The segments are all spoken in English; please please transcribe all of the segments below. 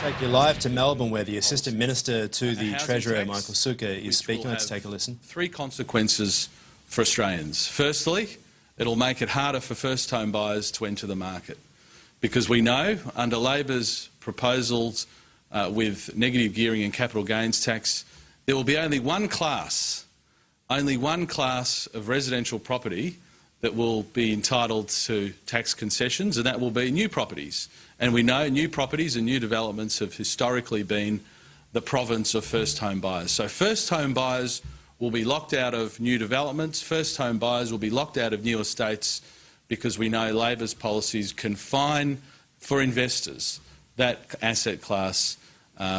Take you live to Melbourne, where the Assistant Minister to the Treasurer, Michael Sukkar, is speaking. Let's take a listen. Three consequences for Australians. Firstly, it'll make it harder for first-home buyers to enter the market, because we know under Labor's proposals with negative gearing and capital gains tax, there will be only one class of residential property that will be entitled to tax concessions, and that will be new properties. And we know new properties and new developments have historically been the province of first-home buyers. So first-home buyers will be locked out of new developments, first-home buyers will be locked out of new estates, because we know Labor's policies confine for investors that asset class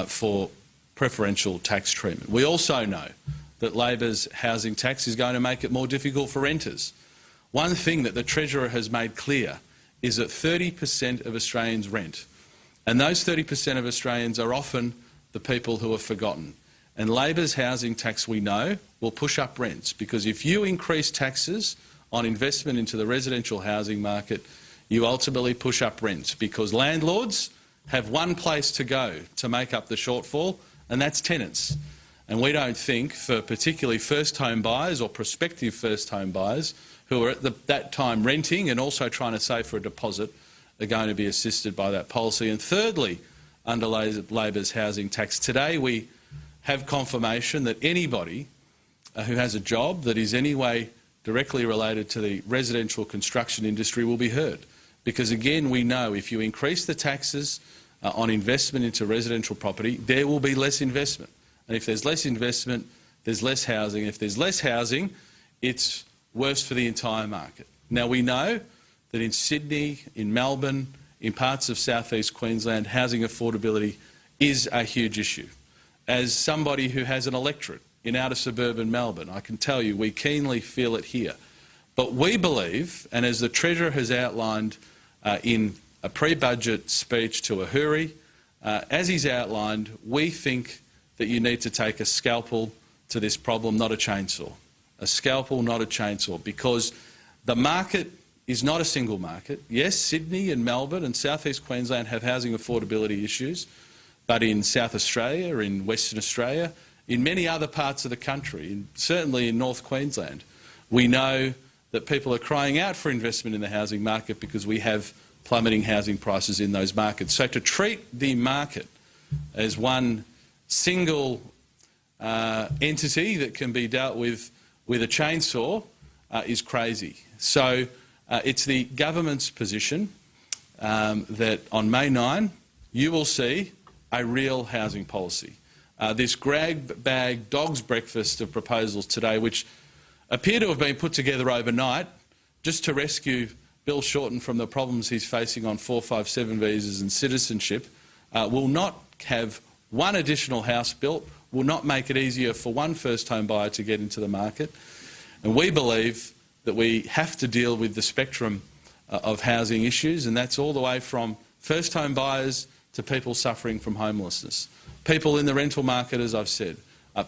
for preferential tax treatment. We also know that Labor's housing tax is going to make it more difficult for renters. One thing that the Treasurer has made clear is that 30% of Australians rent, and those 30% of Australians are often the people who are forgotten. And Labor's housing tax, we know, will push up rents, because if you increase taxes on investment into the residential housing market, you ultimately push up rents, because landlords have one place to go to make up the shortfall, and that's tenants. And we don't think, for particularly first-home buyers or prospective first-home buyers who are at that time renting and also trying to save for a deposit, are going to be assisted by that policy. And thirdly, under Labor's housing tax, today we have confirmation that anybody who has a job that is anyway directly related to the residential construction industry will be hurt. Because again, we know if you increase the taxes on investment into residential property, there will be less investment. And if there's less investment, there's less housing. If there's less housing, it's worse for the entire market. Now, we know that in Sydney, in Melbourne, in parts of southeast Queensland, housing affordability is a huge issue. As somebody who has an electorate in outer suburban Melbourne, I can tell you we keenly feel it here. But we believe, and as the Treasurer has outlined in a pre-budget speech to Ahuri, as he's outlined, we think that you need to take a scalpel to this problem, not a chainsaw. A scalpel, not a chainsaw, because the market is not a single market. Yes, Sydney and Melbourne and southeast Queensland have housing affordability issues, but in South Australia, in Western Australia, in many other parts of the country, certainly in North Queensland, we know that people are crying out for investment in the housing market because we have plummeting housing prices in those markets. So to treat the market as one single entity that can be dealt with a chainsaw is crazy. So it's the government's position that on May 9 you will see a real housing policy. This grab bag dog's breakfast of proposals today, which appear to have been put together overnight just to rescue Bill Shorten from the problems he's facing on 457 visas and citizenship, will not have one additional house built, will not make it easier for one first-home buyer to get into the market. And we believe that we have to deal with the spectrum of housing issues, and that's all the way from first-home buyers to people suffering from homelessness, people in the rental market, as I've said,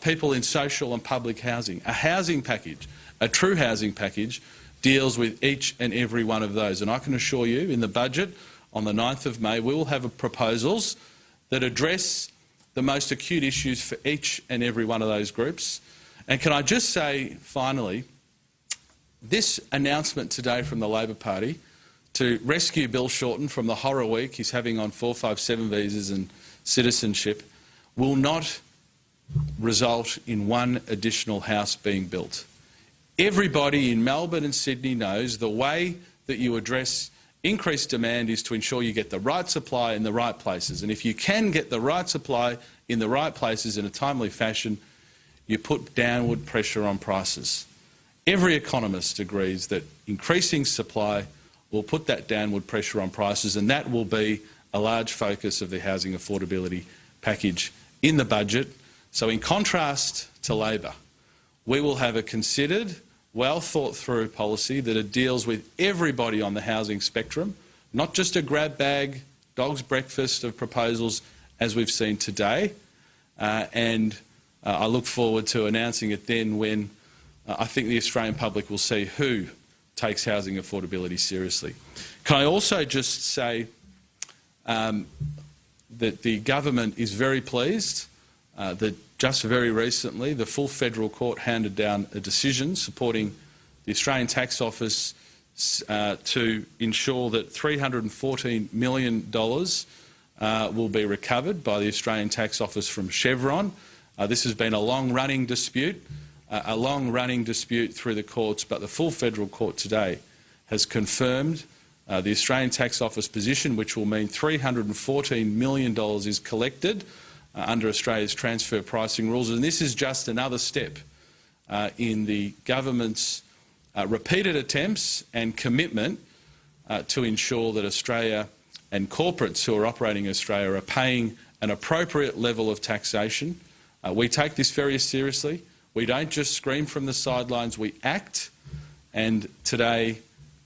people in social and public housing. A housing package, a true housing package, deals with each and every one of those. And I can assure you, in the budget on the 9th of May, we will have proposals that address the most acute issues for each and every one of those groups. And can I just say, finally, this announcement today from the Labor Party to rescue Bill Shorten from the horror week he's having on 457 visas and citizenship will not result in one additional house being built. Everybody in Melbourne and Sydney knows the way that you address increased demand is to ensure you get the right supply in the right places. And if you can get the right supply in the right places in a timely fashion, you put downward pressure on prices. Every economist agrees that increasing supply will put that downward pressure on prices, and that will be a large focus of the housing affordability package in the budget. So in contrast to Labor, we will have a considered, well thought through policy that deals with everybody on the housing spectrum, not just a grab bag, dog's breakfast of proposals as we've seen today. I look forward to announcing it then, when I think the Australian public will see who takes housing affordability seriously. Can I also just say that the government is very pleased that just very recently the full federal court handed down a decision supporting the Australian Tax Office to ensure that $314 million will be recovered by the Australian Tax Office from Chevron. This has been a long-running dispute through the courts, but the full federal court today has confirmed the Australian Tax Office position, which will mean $314 million is collected under Australia's transfer pricing rules. And this is just another step in the government's repeated attempts and commitment to ensure that Australia and corporates who are operating in Australia are paying an appropriate level of taxation. We take this very seriously. We don't just scream from the sidelines, we act. And today,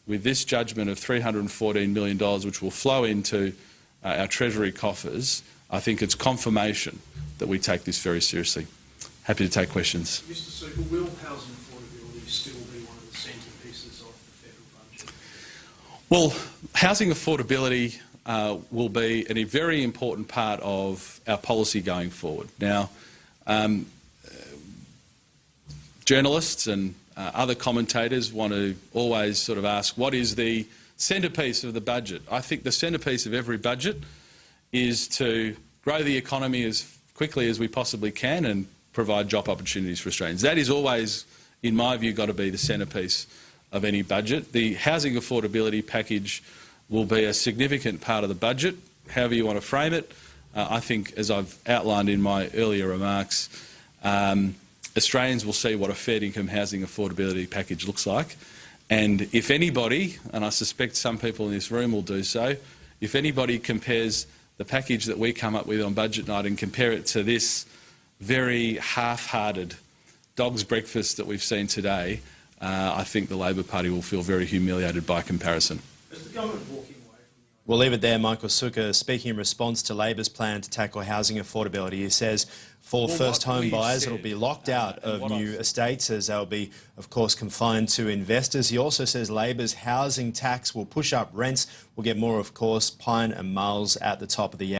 with this judgment of $314 million, which will flow into our Treasury coffers, I think it's confirmation that we take this very seriously. Happy to take questions. Mr. Sukkar, will housing affordability still be one of the centrepieces of the federal budget? Well, housing affordability will be a very important part of our policy going forward. Now, journalists and other commentators want to always sort of ask, what is the centrepiece of the budget? I think the centrepiece of every budget is to grow the economy as quickly as we possibly can and provide job opportunities for Australians. That is always, in my view, got to be the centrepiece of any budget. The housing affordability package will be a significant part of the budget, however you want to frame it. I think, as I've outlined in my earlier remarks, Australians will see what a fair income housing affordability package looks like. And if anybody, and I suspect some people in this room will do so, if anybody compares the package that we come up with on budget night and compare it to this very half-hearted dog's breakfast that we've seen today, I think the Labor Party will feel very humiliated by comparison. Is the government walking away from the We'll leave it there. Michael Sukkar speaking in response to Labor's plan to tackle housing affordability. He says for first home buyers it'll be locked out of new estates as they'll be, of course, confined to investors. He also says Labor's housing tax will push up rents. We'll get more, of course, Pine and Miles at the top of the